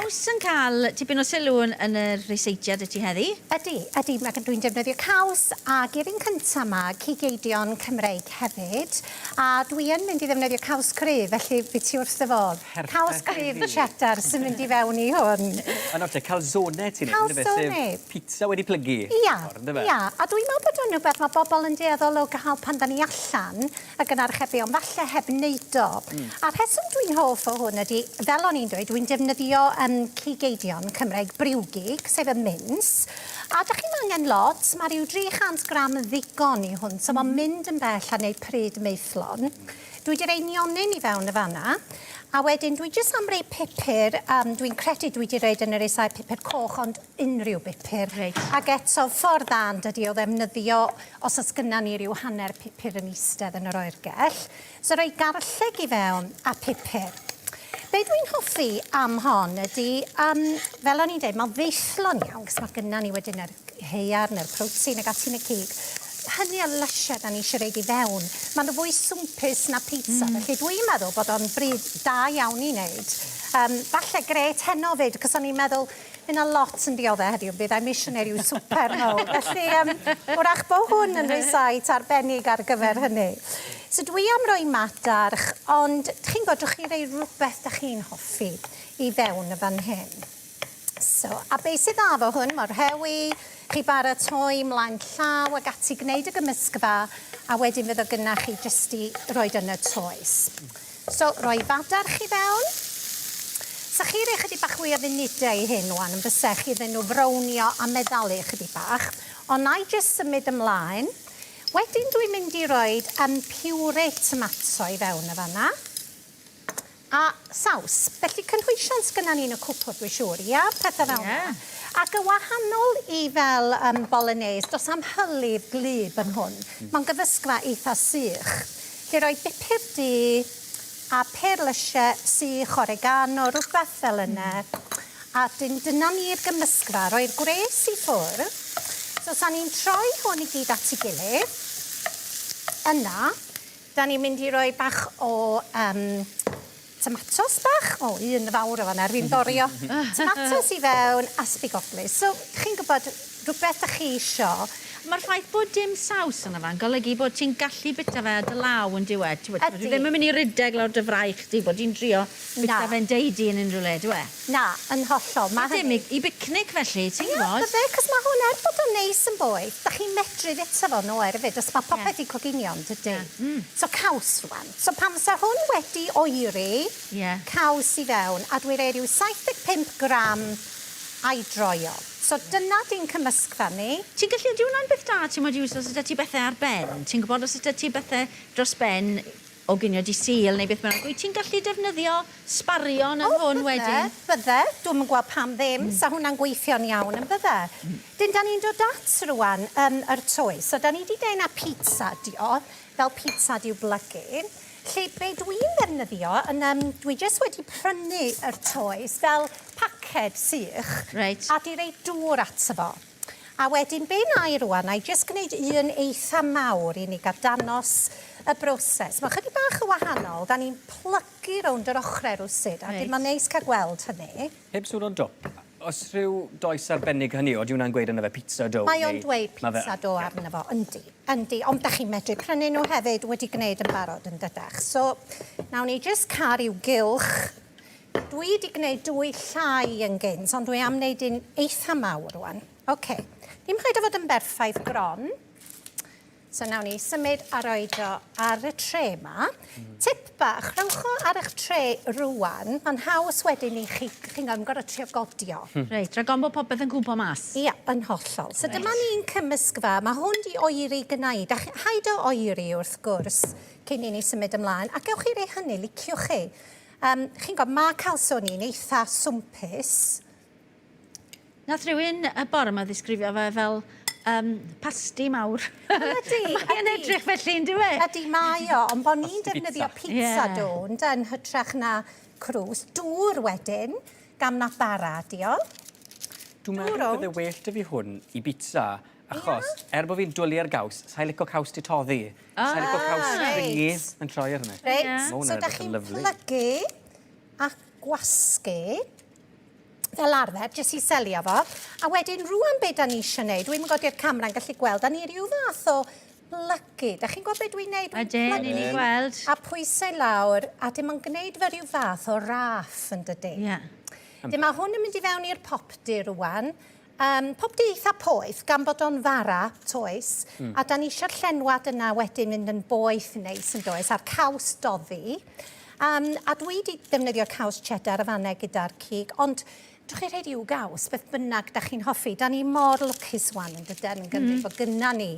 caws yn cael tipyn o sylw yn y reseitiad y ti heddi? Ydy, dwi'n defnyddio caws ac i'r un cyntaf yma, Cig Eidion Cymreig hefyd. A dwi yn mynd i ddefnyddio caws cryf, felly beth ti wrth y fodd? Caws cryf cheddar sy'n mynd i fewn i hwn. A nawr te, calzone ti'n neud, sef pizza wedi plygu. Ia, a dwi'n meddwl bod hwnnw beth mae bobl yn dueddol o gael pan da ni allan ac yn archebu, ond falle heb wneud o. A rheswm dwi'n hoff o hwn ydy, fel o'n i'n dweud, dwi'n defnyddio Cig Eidion Cymreig briwgig, sef y mins. A dych chi'n angen lot, mae rhyw 300 gram ddigon i hwn, so mae'n mynd yn bell a wneud pryd meithlon. Dwi wedi rhoi nionyn i fewn y fanna, a wedyn dwi jyst am rhoi pupur, dwi'n credu dwi wedi rhoi yn yr eisau pupur coch, ond unrhyw pupur. Ac eto, ffordd dda ydy o ddefnyddio os oes gynna ni rhyw hanner pupur yn eistedd yn yr oergell. So rhoi garlleg i fewn a pupur. Be dwi'n hoffi am hon ydy, fel o'n i'n dweud, mae'n feithlon iawn, cos mae gynna ni wedyn yr heiar neu'r protein ac ati yn y cig. Hynny o lysiau da ni eisiau reid i fewn. Mae'n fwy swmpus na pizza, felly dwi'n meddwl bod o'n bryd da iawn i wneud. Falle gret heno fyd, cos o'n i'n meddwl, yna lot yn dioddau heddiw, bydd I'm missionary yw super mowr. Felly, wrach bod hwn yn rhoi sait arbennig ar gyfer hynny. So dwi am roi madarch, ond chi'n godwch chi rei rhywbeth da chi'n hoffi i fewn y fan hyn. So, a beth sydd dda fo hwn, mae'r hewi, chi baratoi mlaen llaw ac ati gwneud y gymysgfa, a wedyn fydd o gynna chi jyst i roed yn y toes. So, roi fadarch i fewn. Sa chi rei chydig bach fwy o funudau i hyn wan, yn bysech iddyn nhw frownio a meddalu chydig bach, ond na i jyst symud ymlaen. Wedyn dwi'n mynd i roi piwre tomato i fewn y fanna. A saws. Felly cynhwysion sgynna ni'n y cwpwr, dwi'n siŵr. Ia, pethau fel yna. Ac y wahanol i fel bolognese, dos am hylif glyb yn hwn. Mae'n gyfysgfa eitha sych. Lle roi bupur du a perlysiau sych, oregano, rhywbeth fel yna. A dyna ni'r gymysgfa, roi'r gwres i ffwrdd. So, sa'n ni'n troi hwn i gyd at ei gilydd. Yna, da ni'n mynd i roi bach o tomatos bach. O, un fawr o fanna, fi'n borio. Tomatos i fewn a sbigoglys. So, chi'n gwybod rhywbeth ych chi isio. Mae'r ffaith bod dim saws yna fan, golygu bod ti'n gallu bita fe dy law yn diwedd. Dwi ddim yn mynd i rydeg lawr dy fraich ti, bod ti'n trio bita fe'n deudi yn unrhyw le, dwi? Na, yn hollol. Dim i bicnic felly, ti'n gwybod? Ie, bydde, cos mae hwnna bod o'n neis yn boeth. Da chi'n medru fita fo no erfyd, os mae popeth i coginio, dydy. So, caws rwan. So, pan fysa hwn wedi oeri, caws i fewn, a dwi'n rhoi rhyw 75 gram a'i droio. So dyna di'n cymysgfa ni. Ti'n gallu, ydy hwnna'n beth da, ti'n modd os ydy ti bethau ar ben? Ti'n gwybod os ydy ti bethau dros ben o ginio di sil neu beth bynnag? Wyt ti'n gallu defnyddio sbarion yn hwn wedyn? Bydde, dwi'n mynd gweld pam ddim, sa hwnna'n gweithio'n iawn yn bydde. Dyn, da ni'n dod at rwan yr toes. So da ni wedi deud na pizza dio, fel pizza diw blygu. Lle be dwi'n ddefnyddio, dwi jyst wedi prynu yr toes fel paced sych a di rei dŵr ato fo. A wedyn be na i rwan, a i jyst gwneud un eitha mawr i ni gael danos y broses. Mae chydig bach o wahanol, da ni'n plygu rownd yr ochrau rwsyd, a mae'n neis cael gweld hynny. Heb sôn o'n dop, os rhyw does arbennig hynny o, di hwnna'n gweud yna fe pizza dough? Mae o'n dweud pizza dough arno fo, yndi. Ond da chi'n medru prynu nhw hefyd wedi gwneud yn barod yn dydach. So, nawn ni jyst cael i'w gylch. Dwi wedi gwneud 2 llai yn gynt, ond dwi am wneud un eitha mawr rwan. Oce. Dim rhaid o fod yn berffaith gron. So, nawn ni symud a roed o ar y tre yma. Tip bach, rhowch o ar eich tre rwan, mae'n haws wedyn i chi'n gorfod trio godio. Reit, rhaid bod popeth yn cwmpo mas? Ia, yn hollol. So dyma ni'n cymysgfa, mae hwn di oeri gynnau. Haid o oeri wrth gwrs, cyn i ni symud ymlaen. A gewch chi rei hynny, liciwch chi. Chi'n gwybod, mae calzone yn eitha swmpus. Nath rhywun y bore yma ddisgrifio fe fel pasti mawr. Ydy. Mae'n edrych felly, yn dywe? Ydy, mae o, ond bod ni'n defnyddio pizza dough yn hytrach na crws. Dŵr wedyn, gam na bara, dio. Dwi'n meddwl bydde well dy fi hwn i bita, achos bod fi'n dwlu ar gaws, sa'i licio caws di toddi. Sa'i licio caws fringi yn troi ar hynny. Reit, so da chi'n plygu a gwasgu. fel arfer, jyst i selio fo. A wedyn, rwan be da ni eisiau gwneud, dwi'n godi'r camera'n gallu gweld, da ni rhyw fath o plygu. Da chi'n gwybod beth dwi'n gwneud? Ydyn, ni'n ei gweld. A pwysau lawr, a dim ond gwneud fe rhyw fath o raff yn dydy. Ie. Dim mae hwn yn mynd i fewn i'r popdy rwan. Popdy eitha poeth, gan bod o'n fara, toes. A da ni eisiau'r llenwad yna wedyn mynd yn boeth neis yn does, a'r caws doddi. A dwi wedi defnyddio caws cheddar y fanau gyda'r cig, ond drwch chi rhaid i'w gaws, beth bynnag da chi'n hoffi. Da ni mor lwcus wan yn dydyn yn Gymru, bod gynna ni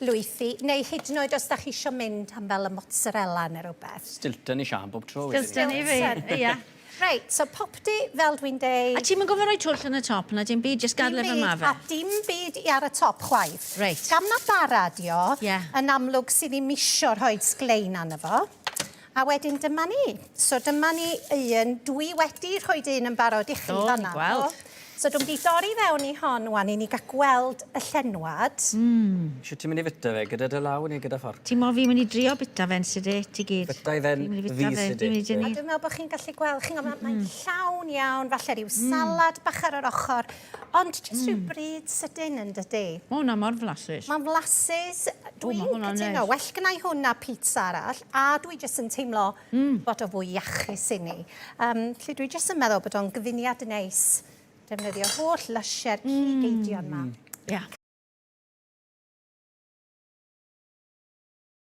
lwythi, neu hyd yn oed os da chi eisiau mynd am fel y mozzarella neu rhywbeth. Stilton i siam bob tro. Stilton i fi, ie. Reit, so popdy fel dwi'n deud... A ti'n mynd gofio roi twll yn y top, na dim byd, jyst gadw efo ma fe? A dim byd ar y top chwaith. Reit. Gam na baradio, Ie. yn amlwg sydd ddim isio rhoi sglein arno fo. A wedyn dyma ni. So dyma ni dwi wedi rhoi un yn barod i chi O, fan'na. ni'n gweld. So dwi'n wedi dorri fewn i hon wan i ni gael gweld y llenwad. Sio ti'n mynd i fyta fe gyda dy law neu gyda fforc? Ti'n mo fi mynd i drio bita fe'n sydd ti gyd. Bita i fe'n Fi'n mynd i fi bita fe, sydd fi'n mynd i A dynnu. dwi'n meddwl bod chi'n gallu gweld, chi'n gwybod, mae'n llawn iawn, falle rhyw salad bach ar yr ochr, ond jyst rhyw bryd sydyn yn dydy. O, na mor flasus. Mae'n flasus, dwi'n ma' hwnna'n cytuno, neis. well gynnau hwnna pizza arall, a dwi jyst yn teimlo bod o fwy iachus i ni. Lle dwi jyst yn meddwl bod o'n gyfuniad neis, defnyddio holl lysiau'r cig eidion yma. Ia.